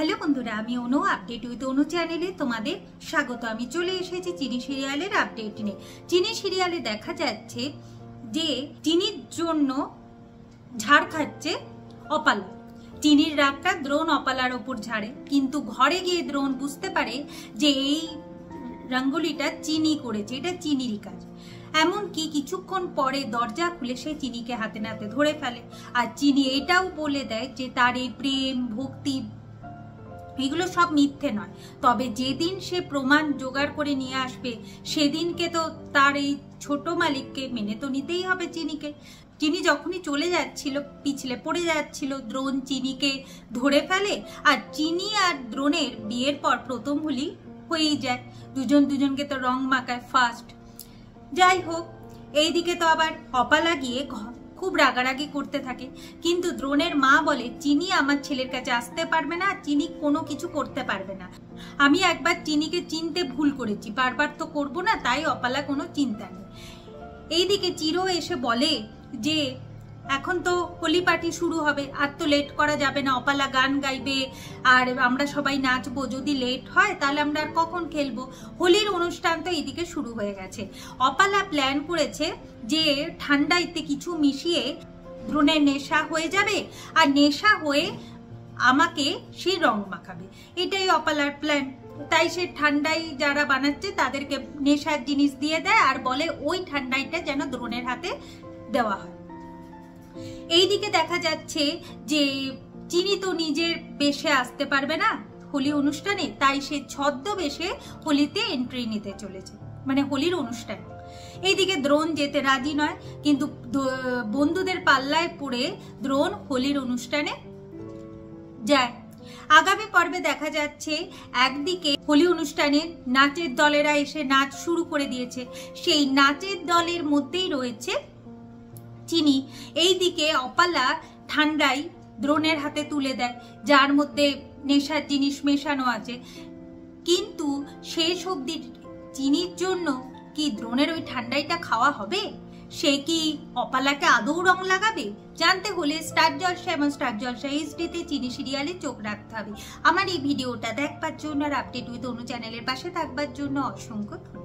Hello बंधुरा आमी अनु update with अनु चैनेले तोमादेर स्वागत। आमी चले एसेछि चिनी सिरियालेर अपडेट निये। चिनी सिरियाले देखा जाच्छे जे चिनिर जोन्नो झाड़ खाচ্ছে অপালা। চিনির রাগটা দ্রোণ অপালার উপর ঝাড়ে, কিন্তু ঘরে গিয়ে দ্রোণ বুঝতে পারে যে এই রঙ্গোলিটা চিনি করেছে, এটা চিনিরই কাজ। এমনকি কিছুক্ষণ পরে দরজা খুলে সে চিনিকে হাতে নাতে ধরে ফেলে। আর চিনি এটাও বলে দেয় যে তার এই প্রেম ভক্তি এগুলো সব মিথ্যে নয়, তবে যেদিন সে প্রমাণ জোগাড় করে নিয়ে আসবে সেদিনকে তো তার এই ছোট মালিককে মেনে তো নিতেই হবে চিনিকে। চিনি যখনই চলে যাচ্ছিল, পিছলে পড়ে যাচ্ছিল, দ্রোণ চিনিকে ধরে ফেলে। আর চিনি আর দ্রোণের বিয়ের পর প্রথম হোলি হয়েই যায়, দুজন দুজনকে তো রং মাখায় ফার্স্ট। যাই হোক, এইদিকে তো আবার অপালা গিয়ে খুব রাগারাগি করতে থাকে, কিন্তু দ্রোণের মা বলে চিনি আমার ছেলের কাছে আসতে পারবে না, চিনি কোনো কিছু করতে পারবে না। আমি একবার চিনিকে চিনতে ভুল করেছি, বারবার তো করবো না, তাই অপালা কোনো চিন্তা নেই। এইদিকে চিরো এসে বলে যে এখন তো হোলি পার্টি শুরু হবে, আর তো লেট করা যাবে না, অপালা গান গাইবে আর আমরা সবাই নাচবো, যদি লেট হয় তাহলে আমরা আর কখন খেলবো। হোলির অনুষ্ঠান তো এইদিকে শুরু হয়ে গেছে। অপালা প্ল্যান করেছে যে ঠান্ডাইতে কিছু মিশিয়ে দ্রোণের নেশা হয়ে যাবে, আর নেশা হয়ে আমাকে সে রং মাখাবে, এটাই অপালার প্ল্যান। তাই সে ঠান্ডাই যারা বানাচ্ছে তাদেরকে নেশার জিনিস দিয়ে দেয় আর বলে ওই ঠান্ডাইটা যেন দ্রোণের হাতে দেওয়া হয়। এইদিকে দেখা যাচ্ছে যে চিনি তো নিজের বেশে আসতে পারবে না হোলি অনুষ্ঠানে, তাই সে ছদ্মবেশে হোলিতে এন্ট্রি নিতে চলেছে, মানে হোলির অনুষ্ঠানে। এইদিকে দ্রোণ যেতে রাজি নয়, কিন্তু বন্ধুদের পাল্লায় পড়ে দ্রোণ হোলির অনুষ্ঠানে যায়। আগামী পর্বে দেখা যাচ্ছে একদিকে হোলি অনুষ্ঠানে নাচের দলেরা এসে নাচ শুরু করে দিয়েছে, সেই নাচের দলের মধ্যেই রয়েছে চিনি। এইদিকে অপালা ঠান্ডাই দ্রোণের হাতে তুলে দেয়, যার মধ্যে নেশার জিনিস মেশানো আছে। কিন্তু শেষ অবধি চিনির জন্য কি দ্রোণের ওই ঠান্ডাইটা খাওয়া হবে? সে কি অপালাকে আদৌ রং লাগাবে? জানতে হলে স্টার জলসা এবং স্টার জলসা এইচডিতে চিনি সিরিয়ালে চোখ রাখতে হবে। আমার এই ভিডিওটা দেখবার জন্য আর আপডেট উইথ অন্য চ্যানেলের পাশে থাকবার জন্য অসংখ্য ধন্যবাদ।